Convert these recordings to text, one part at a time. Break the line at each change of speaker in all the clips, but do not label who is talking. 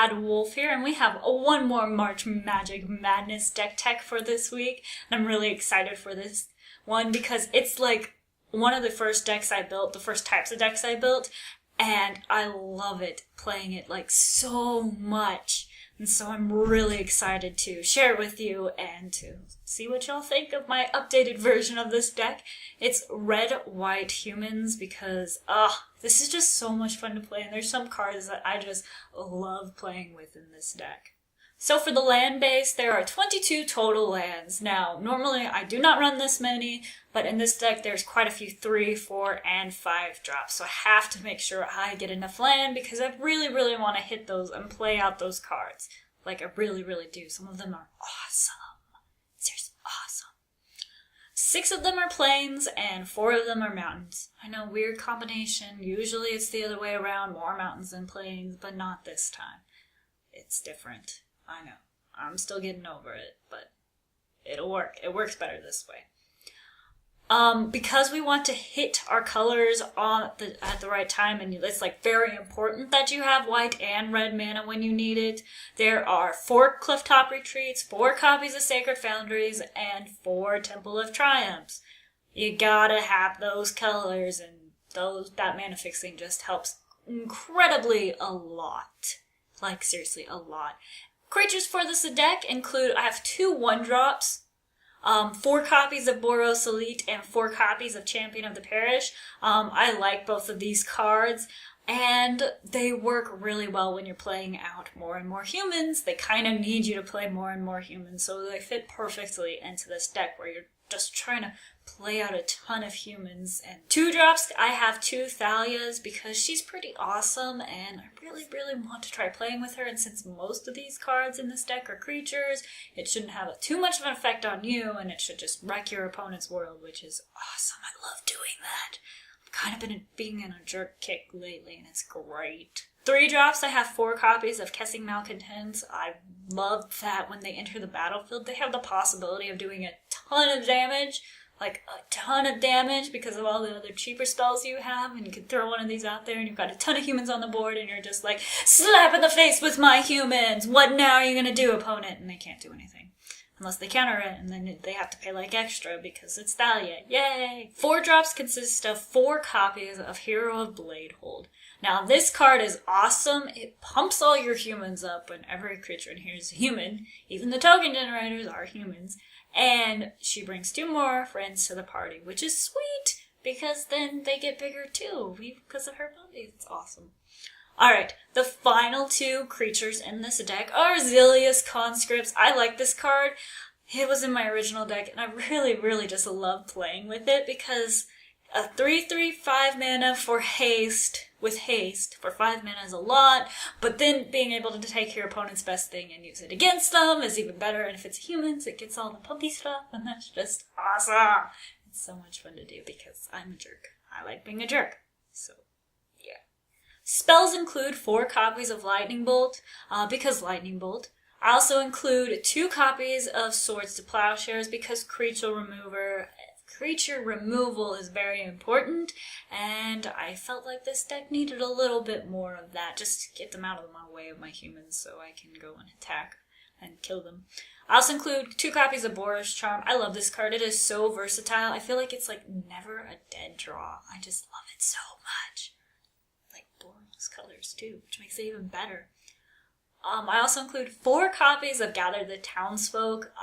Mad Wolf here, and we have one more March Magic Madness deck tech for this week. And I'm really excited for this one because it's like one of the first decks I built, the first types of decks I built, and I love it, playing it like so much. And so I'm really excited to share it with you and to see what y'all think of my updated version of this deck. It's red-white humans because, this is just so much fun to play, and there's some cards that I just love playing with in this deck. So for the land base, there are 22 total lands. Now, normally I do not run this many, but in this deck there's quite a few 3, 4, and 5 drops. So I have to make sure I get enough land because I really, really want to hit those and play out those cards. Like I really, really do. Some of them are awesome. Seriously awesome. 6 of them are plains and 4 of them are mountains. I know, weird combination. Usually it's the other way around, more mountains than plains, but not this time. It's different. I know. I'm still getting over it, but it'll work. It works better this way. Because we want to hit our colors at the right time, and it's like very important that you have white and red mana when you need it. There are 4 Clifftop Retreats, 4 copies of Sacred Foundries, and 4 Temple of Triumphs. You gotta have those colors, and that mana fixing just helps incredibly a lot. Like seriously, a lot. Creatures for this deck include, I have 2 1-drops, 4 copies of Boros Elite, and 4 copies of Champion of the Parish. I like both of these cards, and they work really well when you're playing out more and more humans. They kind of need you to play more and more humans, so they fit perfectly into this deck where you're just trying to play out a ton of humans. And 2-drops, I have 2 Thalias because she's pretty awesome and I really, really want to try playing with her. And since most of these cards in this deck are creatures, it shouldn't have too much of an effect on you and it should just wreck your opponent's world, which is awesome. I love doing that. I've kind of been being in a jerk kick lately and it's great. 3-drops, I have 4 copies of Kessing Malcontents. I love that when they enter the battlefield, they have the possibility of doing a ton of damage, like a ton of damage because of all the other cheaper spells you have, and you can throw one of these out there and you've got a ton of humans on the board and you're just like, slap in the face with my humans! What now are you gonna do, opponent? And they can't do anything. Unless they counter it, and then they have to pay like extra because it's Thalia. Yay! 4-drops consist of 4 copies of Hero of Bladehold. Now this card is awesome. It pumps all your humans up, and every creature in here is a human. Even the token generators are humans. And she brings 2 more friends to the party, which is sweet because then they get bigger too because of her abilities. It's awesome. Alright, the final 2 creatures in this deck are Zilius Conscripts. I like this card. It was in my original deck, and I really, really just love playing with it because a 3/3/5 mana for haste, with haste, for 5 mana is a lot, but then being able to take your opponent's best thing and use it against them is even better, and if it's humans, it gets all the puppy stuff, and that's just awesome! It's so much fun to do because I'm a jerk. I like being a jerk, so yeah. Spells include 4 copies of Lightning Bolt, because Lightning Bolt. I also include 2 copies of Swords to Plowshares because creature removal is very important, and I felt like this deck needed a little bit more of that just to get them out of my way of my humans so I can go and attack and kill them. I also include 2 copies of Boros Charm. I love this card. It is so versatile. I feel like it's like never a dead draw. I just love it so much. Like Boros colors too, which makes it even better. I also include 4 copies of Gather the Townsfolk.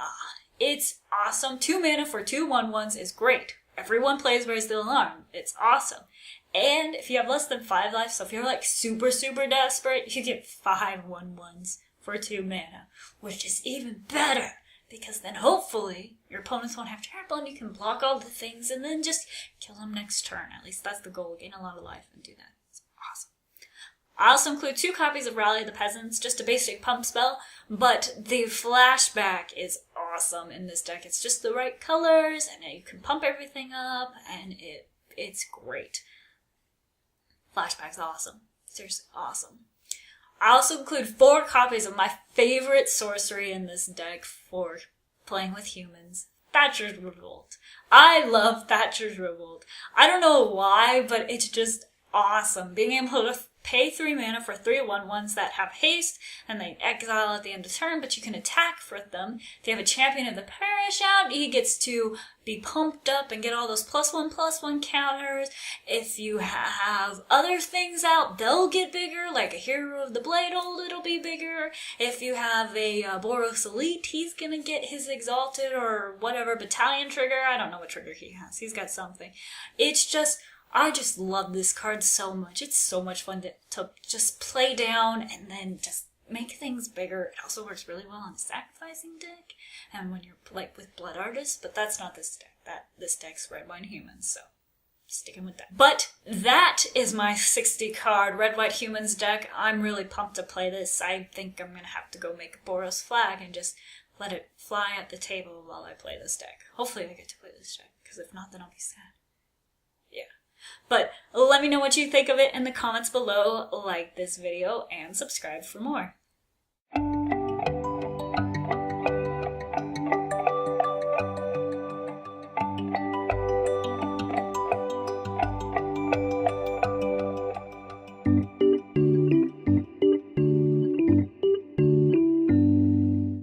It's awesome. 2 mana for 2 1/1s is great. Everyone plays Raise the Alarm. It's awesome. And if you have less than 5 life, so if you're like super, super desperate, you get 5 1/1s for 2 mana, which is even better because then hopefully your opponents won't have trample and you can block all the things and then just kill them next turn. At least that's the goal. Gain a lot of life and do that. It's awesome. I also include 2 copies of Rally the Peasants, just a basic pump spell, but the flashback is awesome in this deck. It's just the right colors, and you can pump everything up, and it's great. Flashback's awesome. Seriously awesome. I also include 4 copies of my favorite sorcery in this deck for playing with humans. Thatcher's Revolt. I love Thatcher's Revolt. I don't know why, but it's just awesome. Being able to pay 3 mana for 3 1/1s that have haste, and they exile at the end of turn, but you can attack for them. If you have a Champion of the Parish out, he gets to be pumped up and get all those +1/+1 counters. If you have other things out, they'll get bigger, like a Hero of the Blade Old, it'll be bigger. If you have a Boros Elite, he's gonna get his Exalted or whatever battalion trigger. I don't know what trigger he has. He's got something. It's just, I just love this card so much. It's so much fun to just play down and then just make things bigger. It also works really well on a sacrificing deck and when you're like with Blood Artists, but that's not this deck. This deck's Red White Humans, so sticking with that. But that is my 60 card Red White Humans deck. I'm really pumped to play this. I think I'm gonna have to go make a Boros flag and just let it fly at the table while I play this deck. Hopefully I get to play this deck, because if not, then I'll be sad. Yeah. But let me know what you think of it in the comments below, like this video, and subscribe for more.